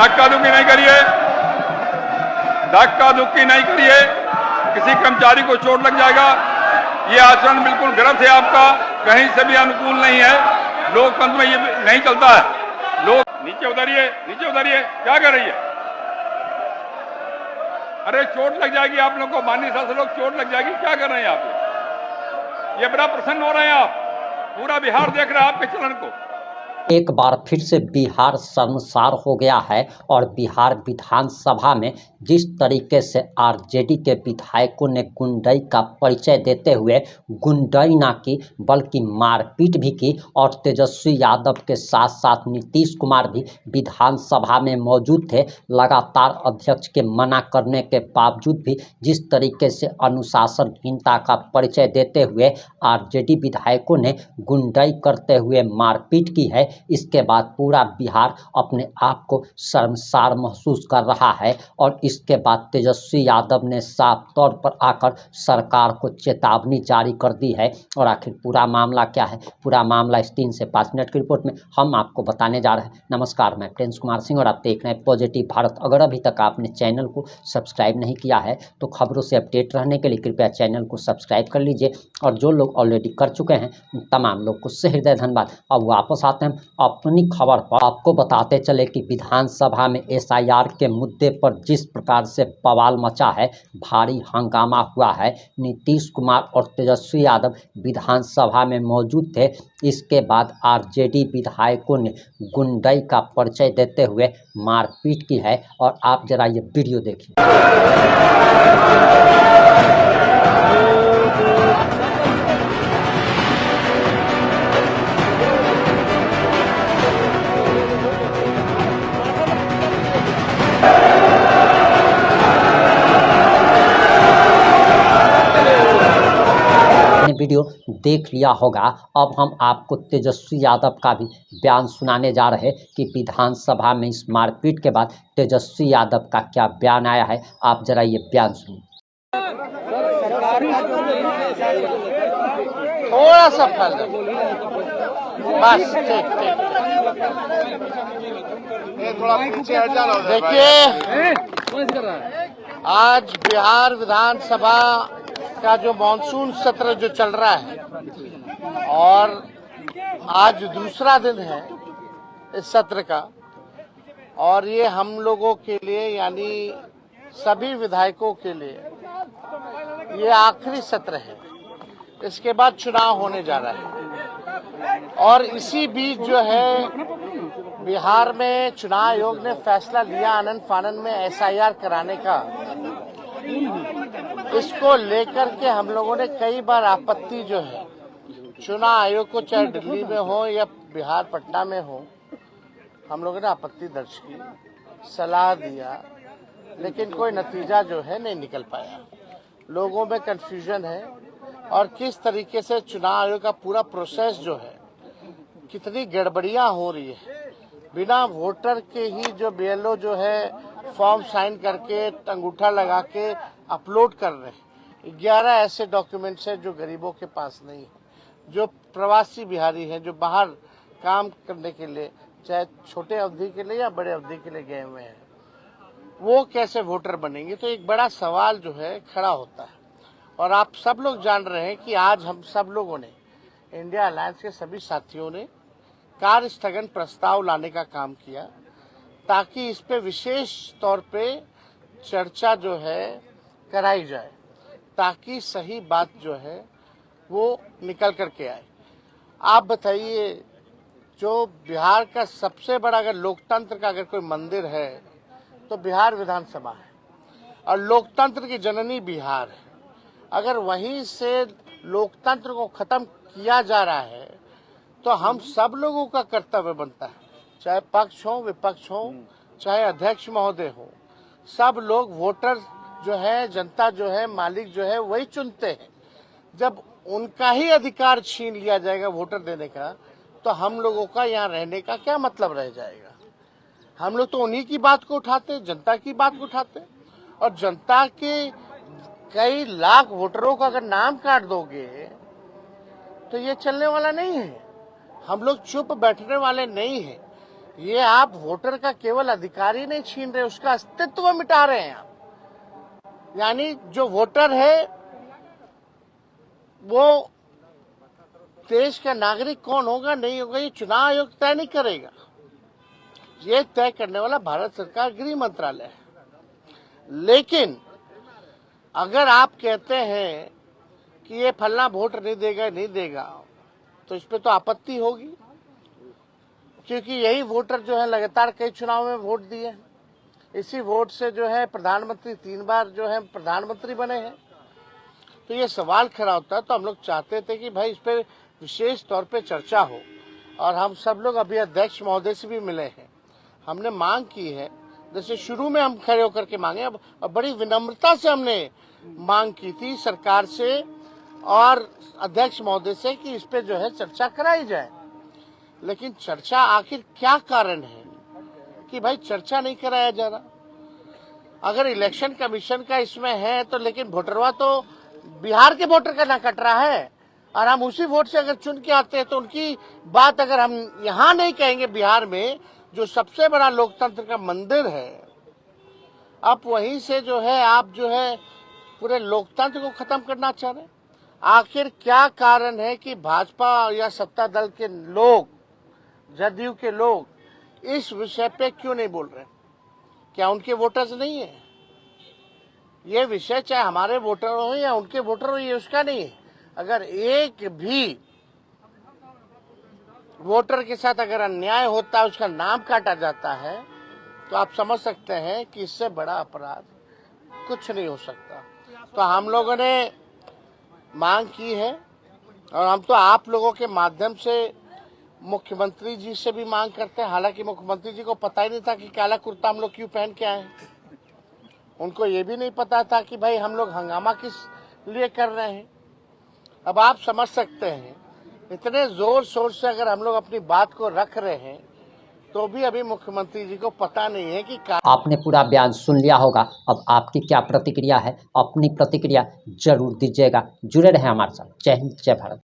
धक्का धुक्की नहीं करिए, धक्का धुक्की नहीं करिए, किसी कर्मचारी को चोट लग जाएगा। ये आचरण बिल्कुल गलत है आपका, कहीं से भी अनुकूल नहीं है, लोकतंत्र में ये नहीं चलता है। लोग नीचे उतरिए, नीचे उतरिए, क्या कर रही है? अरे चोट लग जाएगी आप लोग को, माननीय शासन लोग, चोट लग जाएगी, क्या कर रहे हैं आप? ये बड़ा प्रसन्न हो रहे हैं आप, पूरा बिहार देख रहा है आपके चलन को। एक बार फिर से बिहार शर्मसार हो गया है और बिहार विधानसभा में जिस तरीके से आरजेडी के विधायकों ने गुंडई का परिचय देते हुए गुंडई ना की बल्कि मारपीट भी की और तेजस्वी यादव के साथ साथ नीतीश कुमार भी विधानसभा में मौजूद थे। लगातार अध्यक्ष के मना करने के बावजूद भी जिस तरीके से अनुशासनहीनता का परिचय देते हुए आरजेडी विधायकों ने गुंडई करते हुए मारपीट की है, इसके बाद पूरा बिहार अपने आप को शर्मसार महसूस कर रहा है और इसके बाद तेजस्वी यादव ने साफ तौर पर आकर सरकार को चेतावनी जारी कर दी है। और आखिर पूरा मामला क्या है, पूरा मामला इस 3 से 5 मिनट की रिपोर्ट में हम आपको बताने जा रहे हैं। नमस्कार, मैं प्रिंस कुमार सिंह और आप देख रहे हैं पॉजिटिव भारत। अगर अभी तक आपने चैनल को सब्सक्राइब नहीं किया है तो खबरों से अपडेट रहने के लिए कृपया चैनल को सब्सक्राइब कर लीजिए और जो लोग ऑलरेडी कर चुके हैं उन तमाम लोग को सहृदय धन्यवाद। अब वापस आते हैं अपनी खबर पर। आपको बताते चले कि विधानसभा में एसआईआर के मुद्दे पर जिस प्रकार से बवाल मचा है, भारी हंगामा हुआ है, नीतीश कुमार और तेजस्वी यादव विधानसभा में मौजूद थे। इसके बाद आरजेडी विधायकों ने गुंडई का परिचय देते हुए मारपीट की है और आप जरा ये वीडियो देखिए। वीडियो देख लिया होगा। अब हम आपको तेजस्वी यादव का भी बयान सुनाने जा रहे हैं कि विधानसभा में इस मारपीट के बाद तेजस्वी यादव का क्या बयान आया है। आप जरा ये बयान सुनिए। थोड़ा सा फैल बस, देखिए, आज बिहार विधानसभा का जो मॉनसून सत्र जो चल रहा है और आज दूसरा दिन है इस सत्र का, और ये हम लोगों के लिए यानी सभी विधायकों के लिए ये आखिरी सत्र है। इसके बाद चुनाव होने जा रहा है और इसी बीच जो है बिहार में चुनाव आयोग ने फैसला लिया आनन फानन में एसआईआर कराने का। इसको लेकर के हम लोगों ने कई बार आपत्ति जो है चुनाव आयोग को, चाहे दिल्ली में हो या बिहार पटना में हो, हम लोगों ने आपत्ति दर्ज की, सलाह दिया, लेकिन कोई नतीजा जो है नहीं निकल पाया। लोगों में कंफ्यूजन है और किस तरीके से चुनाव आयोग का पूरा प्रोसेस जो है, कितनी गड़बड़ियां हो रही है। बिना वोटर के ही जो बीएलओ जो है फॉर्म साइन करके अंगूठा लगा के अपलोड कर रहे हैं। 11 ऐसे डॉक्यूमेंट्स हैं जो गरीबों के पास नहीं है, जो प्रवासी बिहारी हैं, जो बाहर काम करने के लिए, चाहे छोटे अवधि के लिए या बड़े अवधि के लिए गए हुए हैं, वो कैसे वोटर बनेंगे। तो एक बड़ा सवाल जो है खड़ा होता है। और आप सब लोग जान रहे हैं कि आज हम सब लोगों ने, इंडिया अलायंस के सभी साथियों ने कार्य स्थगन प्रस्ताव लाने का काम किया ताकि इस पे विशेष तौर पे चर्चा जो है कराई जाए, ताकि सही बात जो है वो निकल करके आए। आप बताइए, जो बिहार का सबसे बड़ा अगर लोकतंत्र का अगर कोई मंदिर है तो बिहार विधानसभा है और लोकतंत्र की जननी बिहार है। अगर वहीं से लोकतंत्र को खत्म किया जा रहा है तो हम सब लोगों का कर्तव्य बनता है, चाहे पक्ष हो विपक्ष हो, चाहे अध्यक्ष महोदय हो, सब लोग वोटर जो है, जनता जो है, मालिक जो है वही चुनते हैं। जब उनका ही अधिकार छीन लिया जाएगा वोटर देने का, तो हम लोगों का यहाँ रहने का क्या मतलब रह जाएगा। हम लोग तो उन्हीं की बात को उठाते, जनता की बात को उठाते, और जनता के कई लाख वोटरों का अगर नाम काट दोगे तो ये चलने वाला नहीं है। हम लोग चुप बैठने वाले नहीं हैं। ये आप वोटर का केवल अधिकार ही नहीं छीन रहे, उसका अस्तित्व मिटा रहे हैं आप। यानी जो वोटर है वो देश का नागरिक कौन होगा नहीं होगा ये चुनाव आयोग तय नहीं करेगा, ये तय करने वाला भारत सरकार गृह मंत्रालय है। लेकिन अगर आप कहते हैं कि ये फलना वोट नहीं देगा तो इस पे तो आपत्ति होगी, क्योंकि यही वोटर जो है लगातार कई चुनाव में वोट दिए हैं। इसी वोट से जो है प्रधानमंत्री 3 बार जो है प्रधानमंत्री बने हैं। तो ये सवाल खड़ा होता है। तो हम लोग चाहते थे कि भाई इस पे विशेष तौर पे चर्चा हो, और हम सब लोग अभी अध्यक्ष महोदय से भी मिले हैं। हमने मांग की है, जैसे शुरू में हम खड़े होकर के मांगे, अब बड़ी विनम्रता से हमने मांग की थी सरकार से और अध्यक्ष महोदय से कि इस पे जो है चर्चा कराई जाए। लेकिन चर्चा आखिर क्या कारण है कि भाई चर्चा नहीं कराया जा रहा? अगर इलेक्शन कमीशन का इसमें है तो, लेकिन वोटरवा तो बिहार के वोटर का ना कट रहा है, और हम उसी वोट से अगर चुन के आते हैं तो उनकी बात अगर हम यहाँ नहीं कहेंगे, बिहार में जो सबसे बड़ा लोकतंत्र का मंदिर है, आप वहीं से जो है आप जो है पूरे लोकतंत्र को खत्म करना चाह रहे हैं। आखिर क्या कारण है कि भाजपा या सत्ता दल के लोग, जदयू के लोग इस विषय पे क्यों नहीं बोल रहे? क्या उनके वोटर्स नहीं है? ये विषय चाहे हमारे वोटर हो या उनके वोटर हो, ये उसका नहीं है। अगर एक भी वोटर के साथ अगर अन्याय होता है, उसका नाम काटा जाता है, तो आप समझ सकते हैं कि इससे बड़ा अपराध कुछ नहीं हो सकता। तो हम लोगों ने मांग की है, और हम तो आप लोगों के माध्यम से मुख्यमंत्री जी से भी मांग करते हैं। हालांकि मुख्यमंत्री जी को पता ही नहीं था कि काला कुर्ता हम लोग क्यों पहन के आए हैं। उनको ये भी नहीं पता था कि भाई हम लोग हंगामा किस लिए कर रहे हैं। अब आप समझ सकते हैं, इतने जोर शोर से अगर हम लोग अपनी बात को रख रहे हैं तो भी अभी मुख्यमंत्री जी को पता नहीं है कि आपने पूरा बयान सुन लिया होगा। अब आपकी क्या प्रतिक्रिया है, अपनी प्रतिक्रिया जरूर दीजिएगा। जुड़े रहें हमारे साथ। जय हिंद, जय भारत।